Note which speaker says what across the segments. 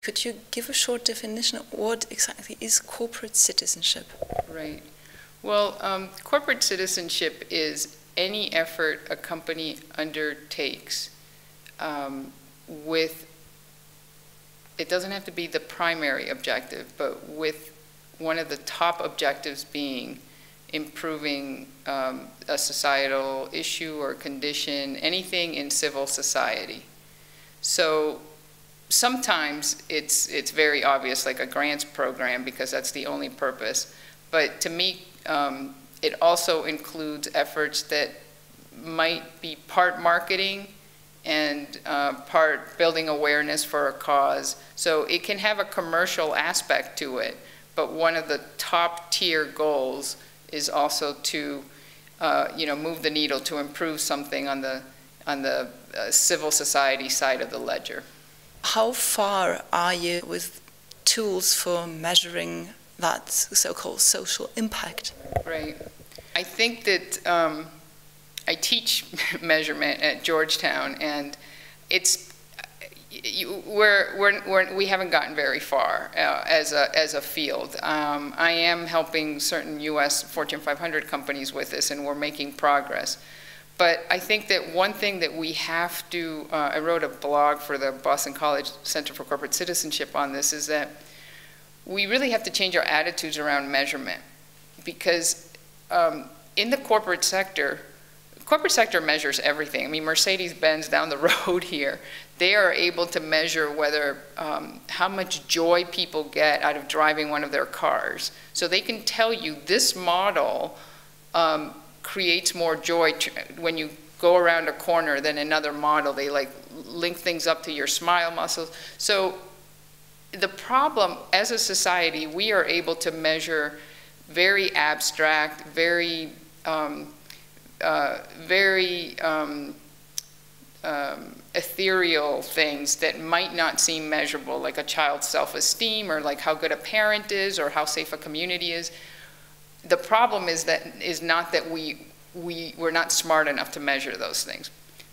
Speaker 1: Could you give a short definition of what exactly is corporate citizenship?
Speaker 2: Right. Well, corporate citizenship is any effort a company undertakes with, it doesn't have to be the primary objective, but with one of the top objectives being improving a societal issue or condition, anything in civil society. So sometimes it's very obvious, like a grants program, because that's the only purpose. But to me, it also includes efforts that might be part marketing and part building awareness for a cause. So it can have a commercial aspect to it, but one of the top tier goals is also to move the needle to improve something on the civil society side of the ledger.
Speaker 1: How far are you with tools for measuring that so-called social impact?
Speaker 2: Right. I think that I teach measurement at Georgetown, and we haven't gotten very far as a field. I am helping certain U.S. Fortune 500 companies with this, and we're making progress. But I think that one thing that we have to, I wrote a blog for the Boston College Center for Corporate Citizenship on this, is that we really have to change our attitudes around measurement. Because in the corporate sector measures everything. I mean, Mercedes-Benz down the road here, they are able to measure whether, how much joy people get out of driving one of their cars. So they can tell you this model creates more joy when you go around a corner than another model. They like link things up to your smile muscles. So the problem, as a society, we are able to measure very abstract, very ethereal things that might not seem measurable, like a child's self-esteem, or like how good a parent is, or how safe a community is. The problem is not that we're not smart enough to measure those things.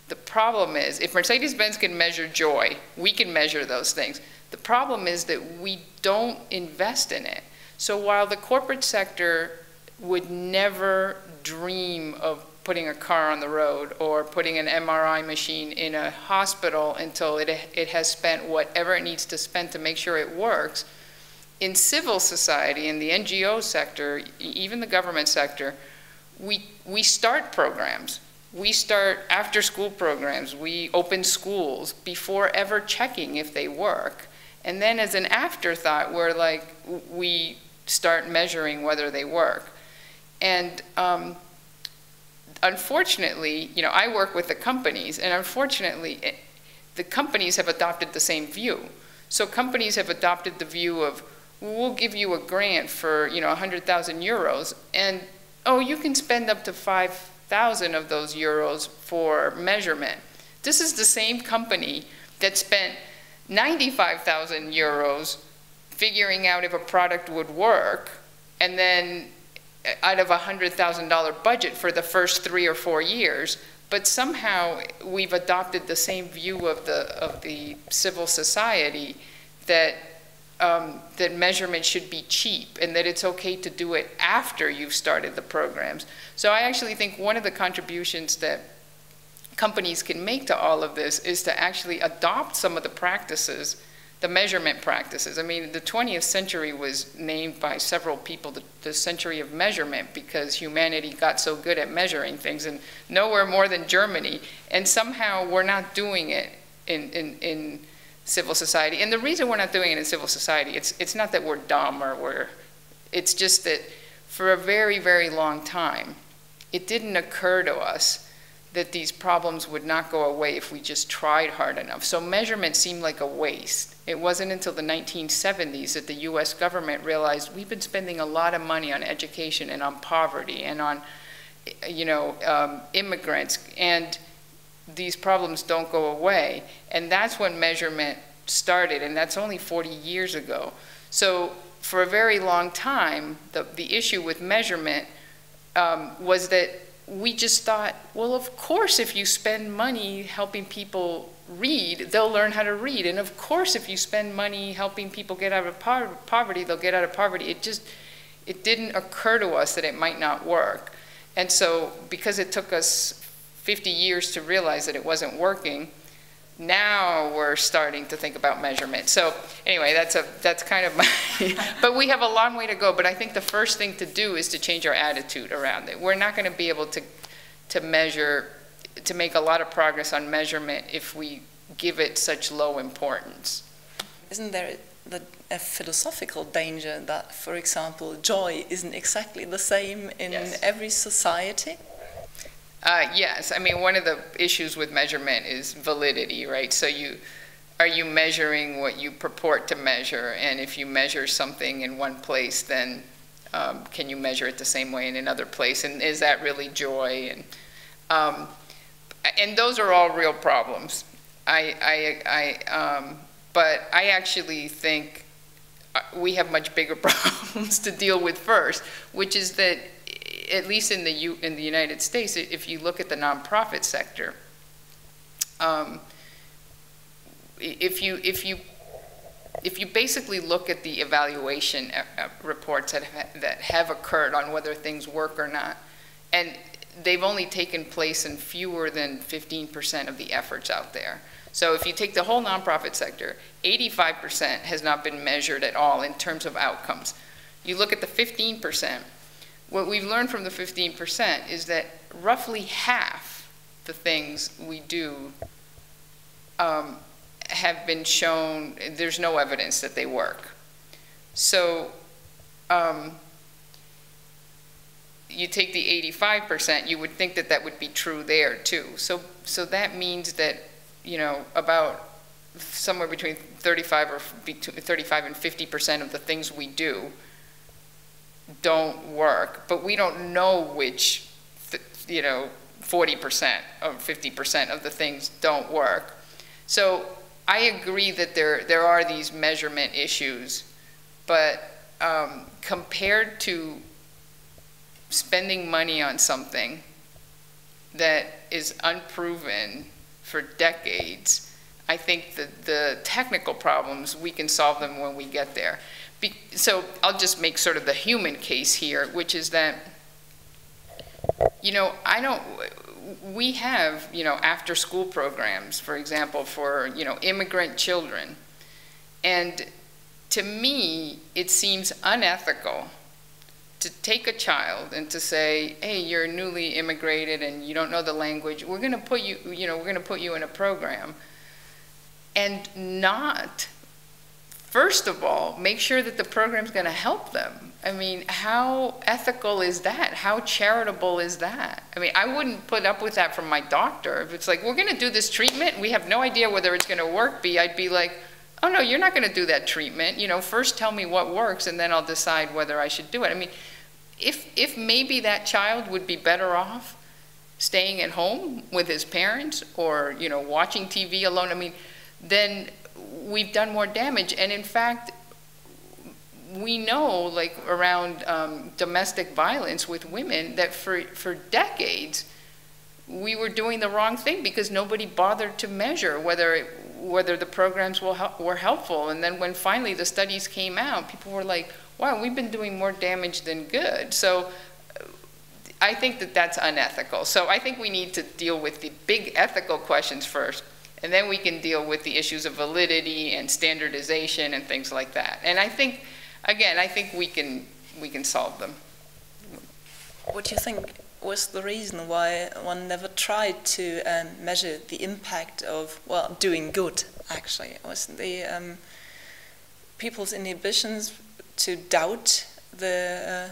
Speaker 2: The problem is, if Mercedes-Benz can measure joy, we can measure those things. The problem is that we don't invest in it. So while the corporate sector would never dream of putting a car on the road or putting an MRI machine in a hospital until it has spent whatever it needs to spend to make sure it works, in civil society, in the NGO sector, even the government sector, we start programs. We start after-school programs. We open schools before ever checking if they work. And then as an afterthought, we start measuring whether they work. And unfortunately, I work with the companies, and unfortunately, the companies have adopted the same view. So companies have adopted the view of, we'll give you a grant for 100,000 euros, and oh, you can spend up to 5,000 of those euros for measurement. This is the same company that spent 95,000 euros figuring out if a product would work, and then out of a $100,000 budget for the first 3 or 4 years. But somehow we've adopted the same view of the civil society that that measurement should be cheap, and that it's okay to do it after you've started the programs. So I actually think one of the contributions that companies can make to all of this is to actually adopt some of the practices, the measurement practices. I mean, the 20th century was named by several people the century of measurement because humanity got so good at measuring things, and nowhere more than Germany. And somehow we're not doing it in civil society. And the reason we're not doing it in civil society, it's not that we're dumb or it's just that for a very, very long time, it didn't occur to us that these problems would not go away if we just tried hard enough. So measurement seemed like a waste. It wasn't until the 1970s that the US government realized we've been spending a lot of money on education and on poverty and on, immigrants, and these problems don't go away. And that's when measurement started, and that's only 40 years ago. So for a very long time, the issue with measurement was that we just thought, well, of course, if you spend money helping people read, they'll learn how to read. And of course, if you spend money helping people get out of poverty, they'll get out of poverty. It didn't occur to us that it might not work. And so, because it took us 50 years to realize that it wasn't working, now we're starting to think about measurement. So anyway, that's kind of my, but we have a long way to go. But I think the first thing to do is to change our attitude around it. We're not going to be able to measure, to make a lot of progress on measurement if we give it such low importance.
Speaker 1: Isn't there a philosophical danger that, for example, joy isn't exactly the same in every society?
Speaker 2: Yes, I mean, one of the issues with measurement is validity, right? So are you measuring what you purport to measure? And if you measure something in one place, then can you measure it the same way in another place? And is that really joy? And those are all real problems. But I actually think we have much bigger problems to deal with first, which is that, at least in the United States, if you look at the nonprofit sector, if you basically look at the evaluation reports that have occurred on whether things work or not, and they've only taken place in fewer than 15% of the efforts out there. So if you take the whole nonprofit sector, 85% has not been measured at all in terms of outcomes. You look at the 15%, what we've learned from the 15% is that roughly half the things we do have been shown, there's no evidence that they work. So you take the 85%, you would think that that would be true there too. So that means that, you know, about somewhere between 35 and 50% of the things we do don't work, but we don't know which, 40% or 50% of the things don't work. So I agree that there are these measurement issues, but compared to spending money on something that is unproven for decades, I think that the technical problems, we can solve them when we get there. So I'll just make sort of the human case here, which is that, we have, after school programs, for example, for, immigrant children. And to me, it seems unethical to take a child and to say, hey, you're newly immigrated and you don't know the language, we're going to put you, we're going to put you in a program, and not, first of all, make sure that the program's going to help them. I mean, how ethical is that? How charitable is that? I mean, I wouldn't put up with that from my doctor. If it's like, we're going to do this treatment, we have no idea whether it's going to work, I'd be like, oh no, you're not going to do that treatment. First tell me what works, and then I'll decide whether I should do it. I mean, if maybe that child would be better off staying at home with his parents or, watching TV alone, I mean, then we've done more damage. And in fact, we know, like around domestic violence with women, that for decades, we were doing the wrong thing because nobody bothered to measure whether the programs were helpful. And then when finally the studies came out, people were like, wow, we've been doing more damage than good. So I think that that's unethical. So I think we need to deal with the big ethical questions first, and then we can deal with the issues of validity and standardization and things like that. And I think, again, we can solve them.
Speaker 1: What do you think was the reason why one never tried to measure the impact of, well, doing good, actually? Was the people's inhibitions to doubt the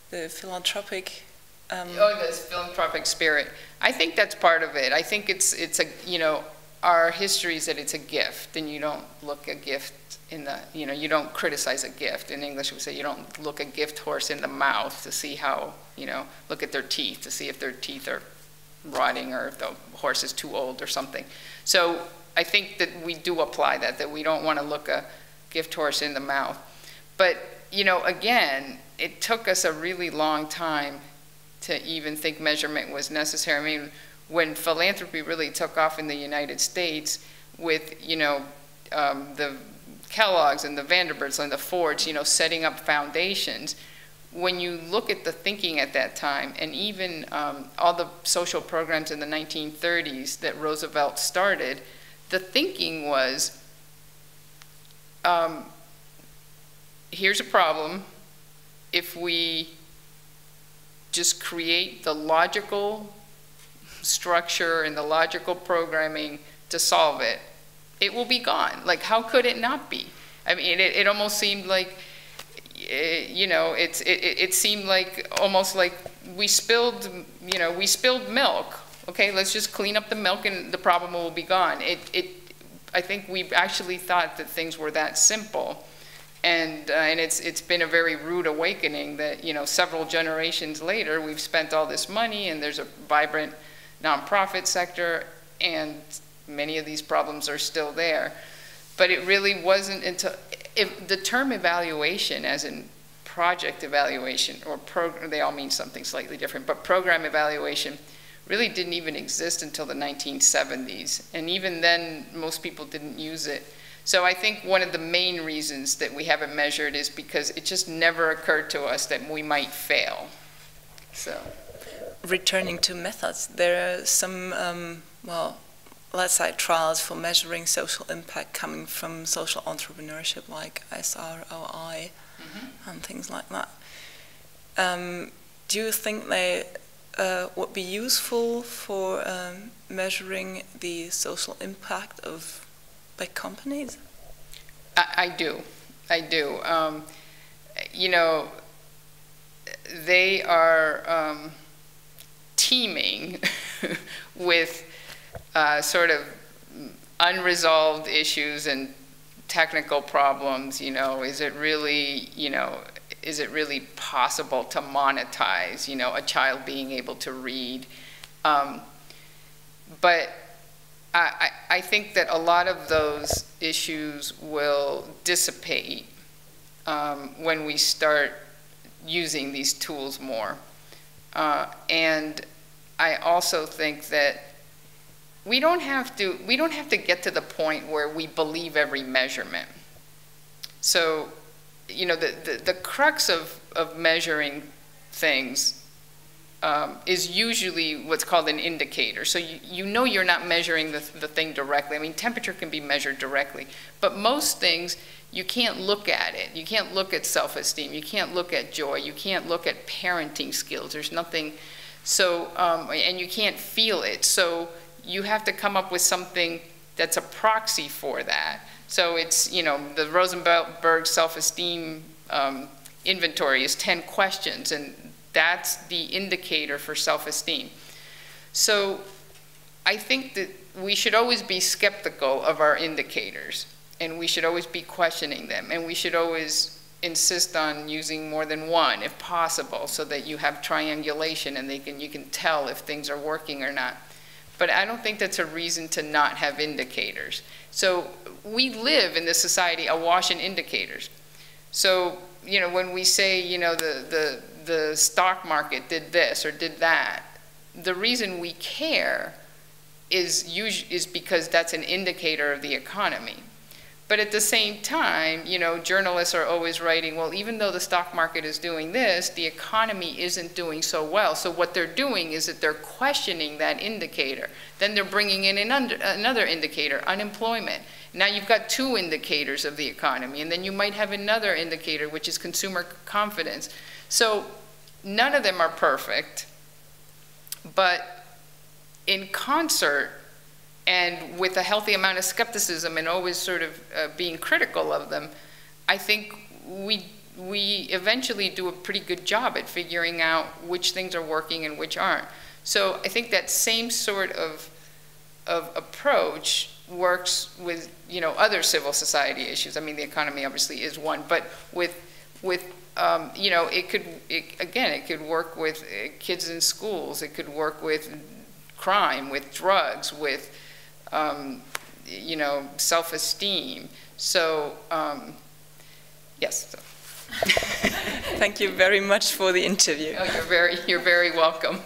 Speaker 1: philanthropic
Speaker 2: this philanthropic spirit. I think that's part of it. I think it's a, our history is that it's a gift, and you don't look a gift in the, you don't criticize a gift. In English we say you don't look a gift horse in the mouth to see how, look at their teeth to see if their teeth are rotting or if the horse is too old or something. So I think that we do apply that we don't want to look a gift horse in the mouth. But, again, it took us a really long time to even think measurement was necessary. I mean, when philanthropy really took off in the United States with, the Kellogg's and the Vanderbilts and the Fords, setting up foundations. When you look at the thinking at that time, and even all the social programs in the 1930s that Roosevelt started, the thinking was, here's a problem. If we just create the logical structure and the logical programming to solve it, it will be gone. Like, how could it not be? I mean, it almost seemed like, it seemed like almost like we spilled milk. Okay, let's just clean up the milk and the problem will be gone. I think we actually thought that things were that simple, and it's been a very rude awakening that several generations later we've spent all this money and there's a vibrant nonprofit sector and many of these problems are still there. But it really wasn't until the term evaluation, as in project evaluation or program, they all mean something slightly different, but program evaluation really didn't even exist until the 1970s. And even then, most people didn't use it. So I think one of the main reasons that we haven't measured is because it just never occurred to us that we might fail. So,
Speaker 1: returning to methods, there are some, let's say, trials for measuring social impact coming from social entrepreneurship, like SROI and things like that. Do you think they would be useful for measuring the social impact of big companies?
Speaker 2: I do. They are teeming with sort of unresolved issues and technical problems. Is it really possible to monetize, a child being able to read? But I think that a lot of those issues will dissipate when we start using these tools more. And I also think that we don't have to get to the point where we believe every measurement. So, the crux of measuring things is usually what's called an indicator. So you're not measuring the thing directly. I mean, temperature can be measured directly, but most things, you can't look at it. You can't look at self-esteem. You can't look at joy. You can't look at parenting skills. There's nothing, so, and you can't feel it. So you have to come up with something that's a proxy for that. So it's, the Rosenberg self-esteem inventory is 10 questions, and that's the indicator for self-esteem. So I think that we should always be skeptical of our indicators, and we should always be questioning them, and we should always insist on using more than one if possible, so that you have triangulation and you can tell if things are working or not. But I don't think that's a reason to not have indicators. So we live in this society awash in indicators. So, when we say, the stock market did this or did that, the reason we care is because that's an indicator of the economy. But at the same time, journalists are always writing, well, even though the stock market is doing this, the economy isn't doing so well. So what they're doing is that they're questioning that indicator. Then they're bringing in another indicator, unemployment. Now you've got two indicators of the economy, and then you might have another indicator, which is consumer confidence. So none of them are perfect, but in concert, and with a healthy amount of skepticism and always sort of being critical of them, I think we eventually do a pretty good job at figuring out which things are working and which aren't. So I think that same sort of approach works with other civil society issues. I mean, the economy obviously is one, but with it could work with kids in schools. It could work with crime, with drugs, with self-esteem. So, yes. So.
Speaker 1: Thank you very much for the interview.
Speaker 2: Oh, you're very welcome.